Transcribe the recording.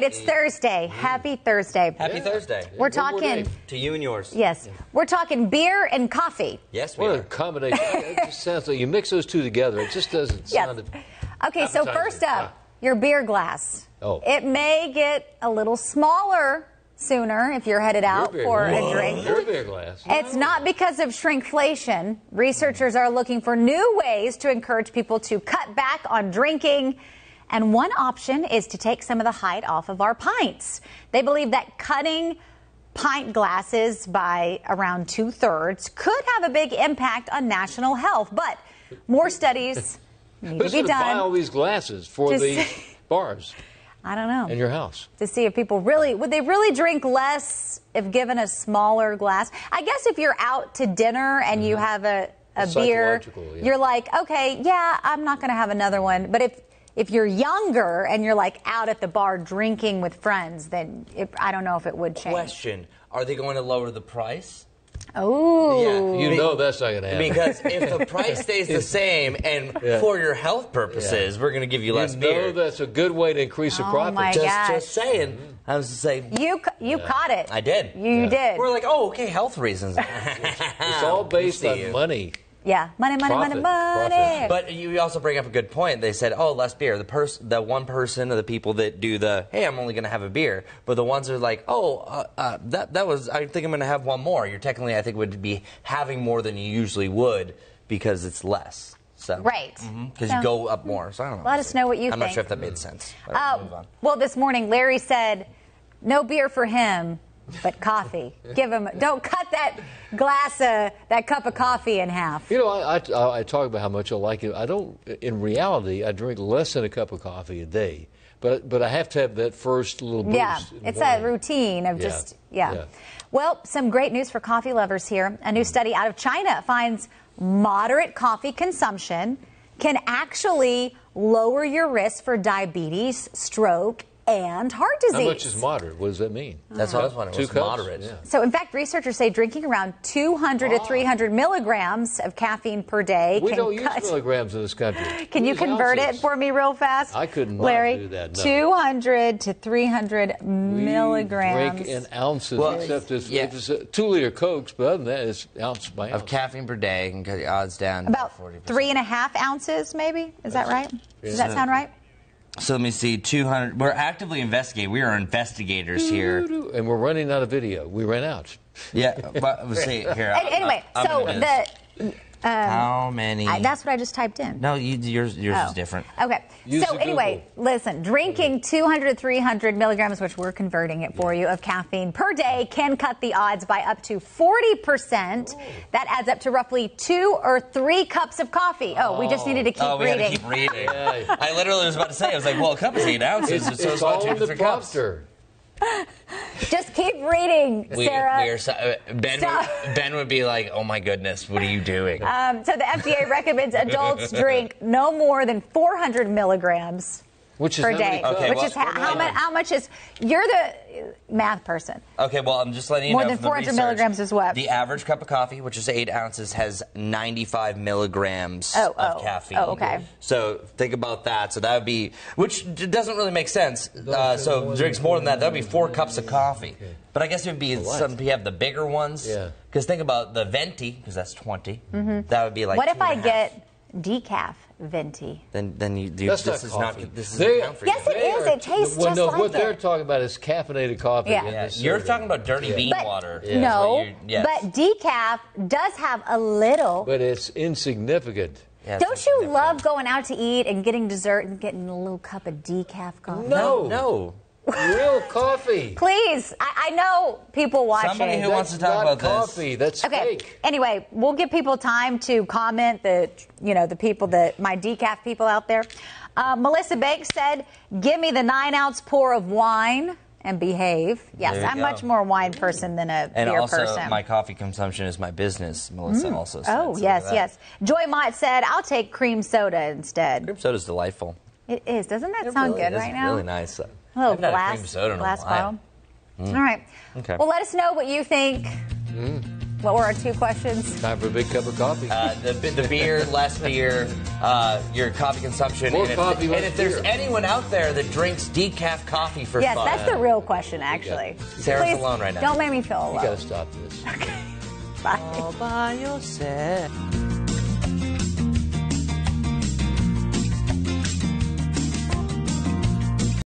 right, it's Thursday. Happy Thursday. Happy Thursday. We're talking to you and yours. Yes. We're talking beer and coffee. Yes, we What are. a combination. It just sounds like you mix those two together. It just doesn't sound. Okay, so first up, your beer glass. Oh. It may get a little smaller sooner if you're headed out for a drink. Your beer glass. It's not because of shrinkflation. Researchers are looking for new ways to encourage people to cut back on drinking. And one option is to take some of the height off of our pints. They believe that cutting pint glasses by around 2/3 could have a big impact on national health. But more studies need to Who's be going to buy done. all these glasses for Just- the bars I don't know. in your house? To see if people would they really drink less if given a smaller glass? I guess if you're out to dinner and you have a beer, Psychological, you're like, okay, yeah, I'm not going to have another one. But if you're younger and you're like out at the bar drinking with friends, then I don't know if it would change. Question: are they going to lower the price? Oh, Yeah. You know that's not going to happen. Because if the price stays the same and for your health purposes, we're going to give you less beer. You know that's a good way to increase the profit. my gosh. Just saying. I was to say. you caught it. I did. You did. We're like, oh, okay, health reasons. It's all based on money. Yeah, money. Profit. But you also bring up a good point. They said, oh, less beer. The one person or the people that do hey, I'm only going to have a beer. But the ones that are like, that was, I think I'm going to have one more. You're technically, I think, would be having more than you usually would because it's less. So, Right. Because you go up more. So I don't know. Let us know what you I'm think. not sure if that made sense. Move on. Well, this morning, Larry said, no beer for him, but coffee. Don't cut that glass, that cup of coffee in half. You know, I talk about how much I like it. I don't. In reality, I drink less than a cup of coffee a day. But I have to have that first little boost. Yeah, in the it's a morning. routine of Well, some great news for coffee lovers here. A new study out of China finds moderate coffee consumption can actually lower your risk for diabetes, stroke, and heart disease. How much is moderate? What does that mean? That's what I was wondering. What's 2 cups? moderate? Yeah. So, in fact, researchers say drinking around 200 to 300 milligrams of caffeine per day We can don't cut. use milligrams in this country. Can you Use convert ounces. it for me real fast? I could not Larry, do that, no. 200 to 300 We milligrams. drink in ounces, Well, except if yeah. it's a 2-liter Cokes, but other than that, it's ounce by ounce. Of caffeine per day can cut the odds down About 40%. 3.5 ounces, maybe? Is that right? Does that sound right? So let me see, 200. We're actively investigating. We are investigators here. And we're running out of video. We ran out. Yeah, but we'll see here. Anyway, I'm so gonna the how many? that's what I just typed in. No, yours Oh. is different. Okay. Use So the anyway, listen, drinking 200 to 300 milligrams, which we're converting it for you, of caffeine per day can cut the odds by up to 40%. That adds up to roughly 2 or 3 cups of coffee. Oh, we just needed to keep we reading. had to keep reading. I literally was about to say, I was like, well, a cup is 8 ounces. so It's it's about all 2 in to the 3 cups. prompter. Just keep reading, Sarah. Ben would be like, oh my goodness, what are you doing? So the FDA recommends adults drink no more than 400 milligrams Which is per how many day. cups? Okay, which well, is how much is, you're the math person. Okay, well, I'm just letting you More know than from the 400 research, milligrams is what? The average cup of coffee, which is 8 ounces, has 95 milligrams of caffeine. Oh, okay. So think about that. So that would be, which doesn't really make sense. So drinks more than that. That would be 4 cups of coffee. Okay. But I guess it would be some. You have the bigger ones. Yeah. Because think about the venti, because that's 20. That would be like. What if I 2.5. get decaf venti? Then you That's this not is coffee. not. This is They- not for Yes, you. it is. It tastes Well, just no, like what they're it. talking about is caffeinated coffee. Yeah. in Yeah, this you're serving. talking about dirty bean water. But is no, what yes. but decaf does have a little. But it's insignificant. Yeah, Don't it's you different. love going out to eat and getting dessert and getting a little cup of decaf coffee? No. Real coffee. Please, I know people watching. Somebody who wants to That's talk not about this. coffee. That's Okay. fake. Anyway, we'll give people time to comment. The people my decaf people out there. Melissa Banks said, "Give me the 9-ounce pour of wine and behave." Yes, There you I'm go. much more a wine person than a And beer also, person. my coffee consumption is my business. Melissa also said. Oh so yes, that. yes. Joy Mott said, "I'll take cream soda instead." Cream soda's delightful. It is. Doesn't that sound really good is right now? Really nice. A little I've had a glass, cream soda in a glass while. bottle. All right. Okay. Well, let us know what you think. What were our 2 questions? Time for a big cup of coffee. The beer, less beer, your coffee consumption. More and coffee, if, less and if there's beer. anyone out there that drinks decaf coffee for Yes, fun. that's the real question, actually. Sarah's Please, alone right now. Don't make me feel alone. You got to stop this. Bye. All by yourself.